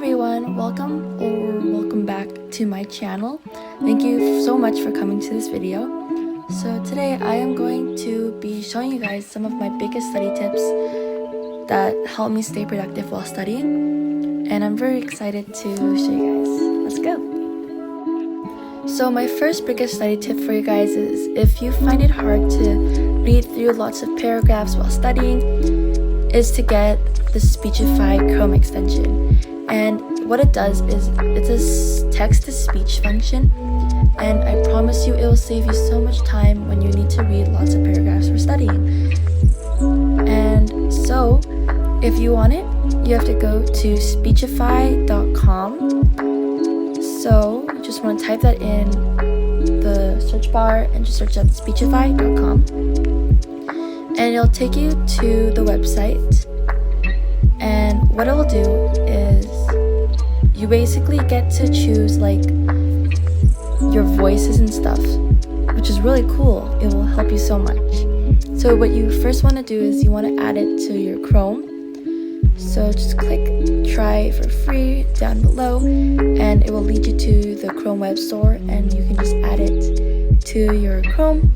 everyone, welcome back to my channel. Thank you so much for coming to this video. So today I am going to be showing you guys some of my biggest study tips that help me stay productive while studying, and I'm very excited to show you guys. Let's go. So my first biggest study tip for you guys is if you find it hard to read through lots of paragraphs while studying, is to get the Speechify Chrome extension. And what it does is it's a text-to-speech function, and I promise you it will save you so much time when you need to read lots of paragraphs for studying. And so if you want it, you have to go to speechify.com. So you just want to type that in the search bar and just search up speechify.com, and it'll take you to the website. And what it will do is you basically get to choose like your voices and stuff, which is really cool. It will help you so much. So what you first want to do is you want to add it to your Chrome. So just click try for free down below, and it will lead you to the Chrome web store, and you can just add it to your Chrome,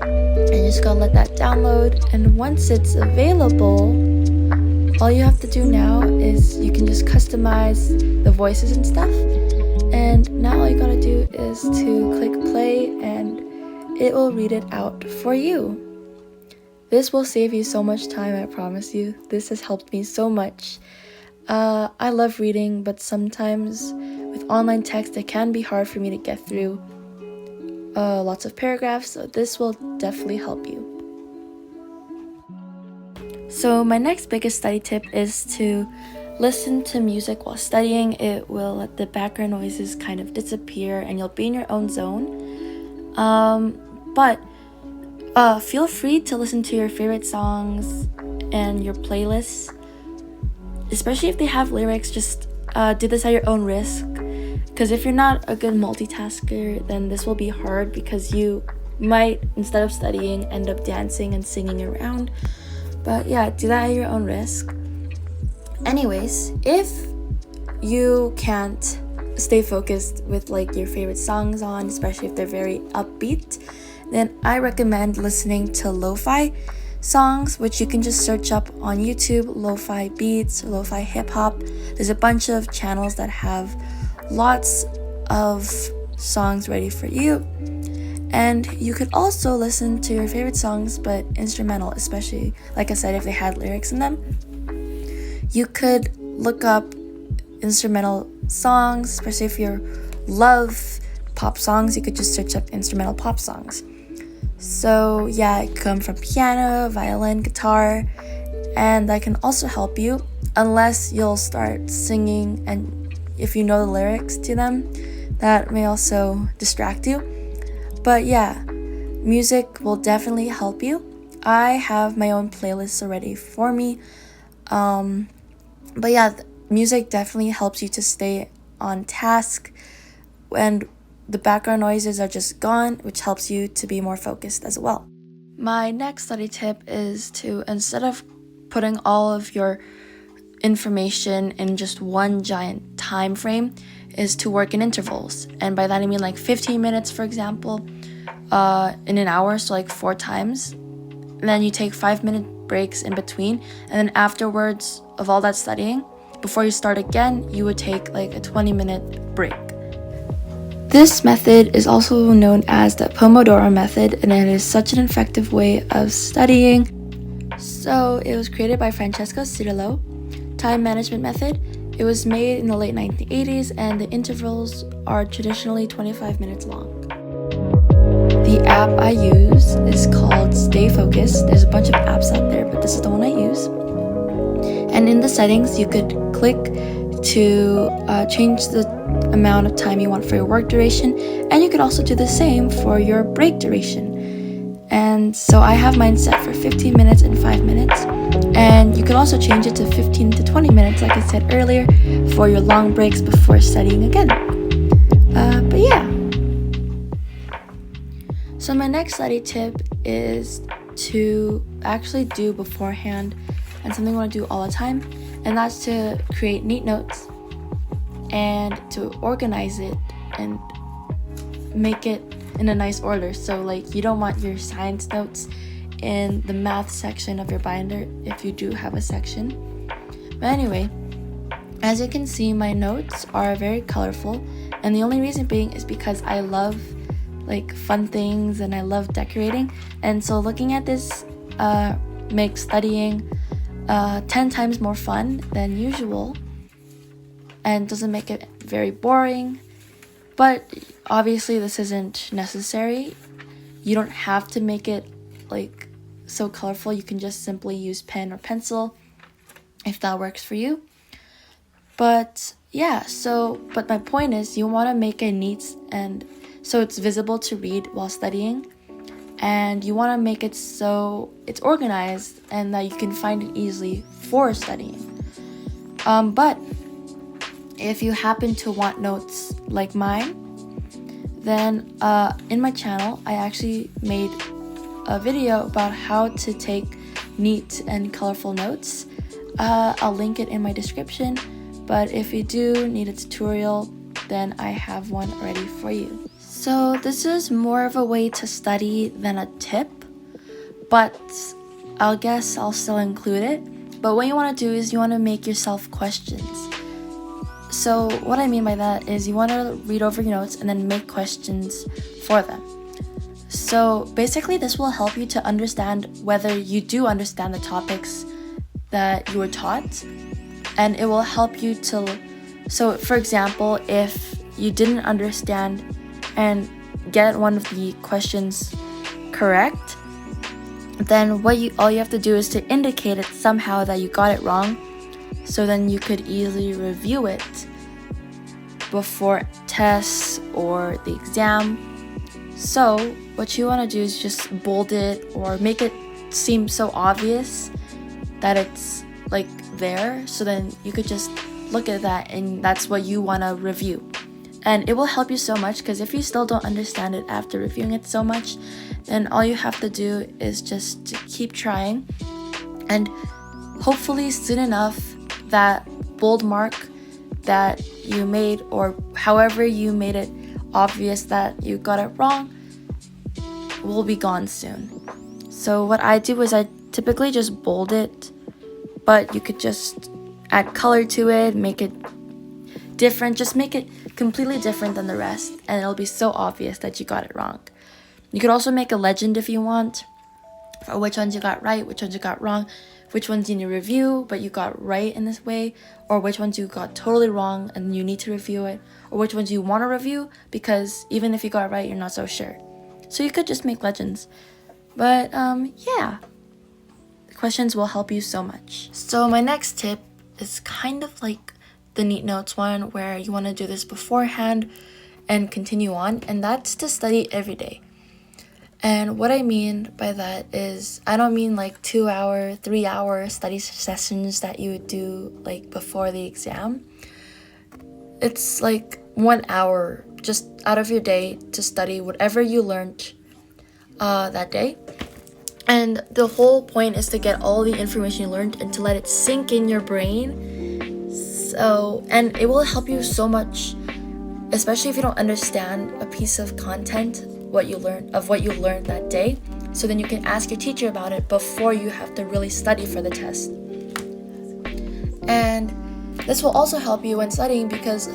and you just gotta let that download. And once it's available, all you have to do now is you can just customize the voices and stuff. And now all you gotta do is to click play, and it will read it out for you. This will save you so much time, I promise you. This has helped me so much. I love reading, but sometimes with online text it can be hard for me to get through lots of paragraphs, so this will definitely help you. So my next biggest study tip is to listen to music while studying. It will let the background noises kind of disappear and you'll be in your own zone. But feel free to listen to your favorite songs and your playlists, especially if they have lyrics. Just do this at your own risk, because if you're not a good multitasker, then this will be hard, because you might, instead of studying, end up dancing and singing around. But yeah, do that at your own risk. Anyways, if you can't stay focused with like your favorite songs on, especially if they're very upbeat, then I recommend listening to lo-fi songs, which you can just search up on YouTube, lo-fi beats, lo-fi hip-hop. There's a bunch of channels that have lots of songs ready for you. And you could also listen to your favorite songs, but instrumental, especially, like I said, if they had lyrics in them. You could look up instrumental songs, especially if you love pop songs. You could just search up instrumental pop songs. So yeah, it come from piano, violin, guitar, and that can also help you, unless you'll start singing, and if you know the lyrics to them, that may also distract you. But yeah, music will definitely help you. I have my own playlists already for me. But yeah, music definitely helps you to stay on task, and the background noises are just gone, which helps you to be more focused as well. My next study tip is to, instead of putting all of your information in just one giant time frame, is to work in intervals. And by that I mean like 15 minutes, for example, in an hour, so like 4 times. And then you take 5-minute breaks in between, and then afterwards of all that studying, before you start again, you would take like a 20-minute break. This method is also known as the Pomodoro method, and it is such an effective way of studying. So it was created by Francesco Cirillo. Time management method. It was made in the late 1980s, and the intervals are traditionally 25 minutes long. The app I use is called Stay Focused. There's a bunch of apps out there, but this is the one I use. And in the settings, you could click to change the amount of time you want for your work duration, and you could also do the same for your break duration. And so I have mine set for 15 minutes and 5 minutes, and you could also change it to 15 to 20 minutes, like I said earlier, for your long breaks before studying again. But yeah. So my next study tip is to actually do beforehand, and something I want to do all the time, and that's to create neat notes. and to organize it and make it in a nice order. So like you don't want your science notes in the math section of your binder if you do have a section. But anyway, as you can see, my notes are very colorful, and the only reason being is because I love like fun things and I love decorating. And so looking at this makes studying 10 times more fun than usual and doesn't make it very boring. But obviously this isn't necessary. You don't have to make it like so colorful. You can just simply use pen or pencil if that works for you. But yeah, but my point is you want to make it neat and so it's visible to read while studying, and you want to make it so it's organized and that you can find it easily for studying. But if you happen to want notes like mine, then in my channel I actually made a video about how to take neat and colorful notes. I'll link it in my description, but if you do need a tutorial, then I have one ready for you. So this is more of a way to study than a tip, but I guess I'll still include it. But what you want to do is you want to make yourself questions. So what I mean by that is you want to read over your notes and then make questions for them. So basically this will help you to understand whether you do understand the topics that you were taught, and it will help you to, so for example, if you didn't understand and get one of the questions correct, then all you have to do is to indicate it somehow that you got it wrong, so then you could easily review it before tests or the exam. So what you want to do is just bold it or make it seem so obvious that it's like there, so then you could just look at that and that's what you want to review. And it will help you so much, because if you still don't understand it after reviewing it so much, then all you have to do is just to keep trying, and hopefully soon enough that bold mark that you made, or however you made it obvious that you got it wrong, will be gone soon. So what I do is I typically just bold it, but you could just add color to it, make it different, just make it completely different than the rest, and it'll be so obvious that you got it wrong. You could also make a legend if you want, for which ones you got right, which ones you got wrong, which ones you need to review but you got right in this way, or which ones you got totally wrong and you need to review it, or which ones you want to review because even if you got it right you're not so sure. So you could just make legends. But yeah, the questions will help you so much. So my next tip is kind of like the neat notes one, where you want to do this beforehand and continue on, and that's to study every day. And what I mean by that is I don't mean like 2-hour, 3-hour study sessions that you would do like before the exam. It's like 1 hour just out of your day to study whatever you learned that day. And the whole point is to get all the information you learned and to let it sink in your brain. And it will help you so much, especially if you don't understand a piece of content, what you learned that day. So then you can ask your teacher about it before you have to really study for the test. And this will also help you when studying, because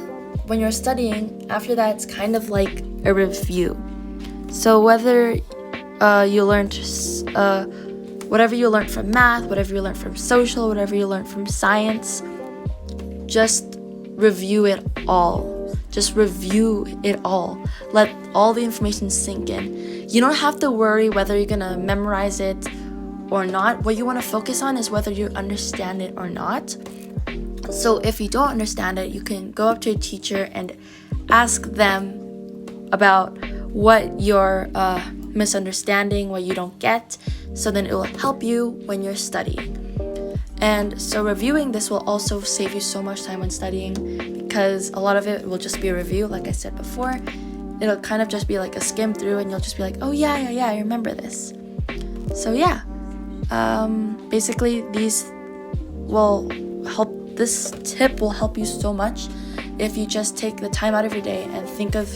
when you're studying, after that it's kind of like a review. So whether you learned whatever you learned from math, whatever you learned from social, whatever you learned from science, just review it all. Just review it all. Let all the information sink in. You don't have to worry whether you're gonna memorize it or not. What you want to focus on is whether you understand it or not. So if you don't understand it, you can go up to your teacher and ask them about what you're misunderstanding, what you don't get, so then it will help you when you're studying. And so reviewing this will also save you so much time when studying, because a lot of it will just be a review, like I said before. It'll kind of just be like a skim through and you'll just be like, oh yeah, I remember this. So yeah, basically this tip will help you so much if you just take the time out of your day and think of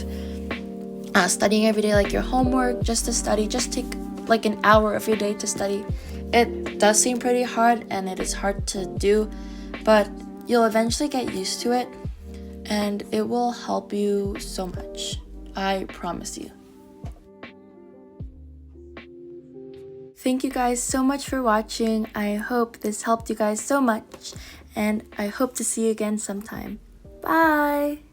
studying every day like your homework, just to study, just take like an hour of your day to study. It does seem pretty hard and it is hard to do, but you'll eventually get used to it and it will help you so much. I promise you. Thank you guys so much for watching. I hope this helped you guys so much, and I hope to see you again sometime. Bye!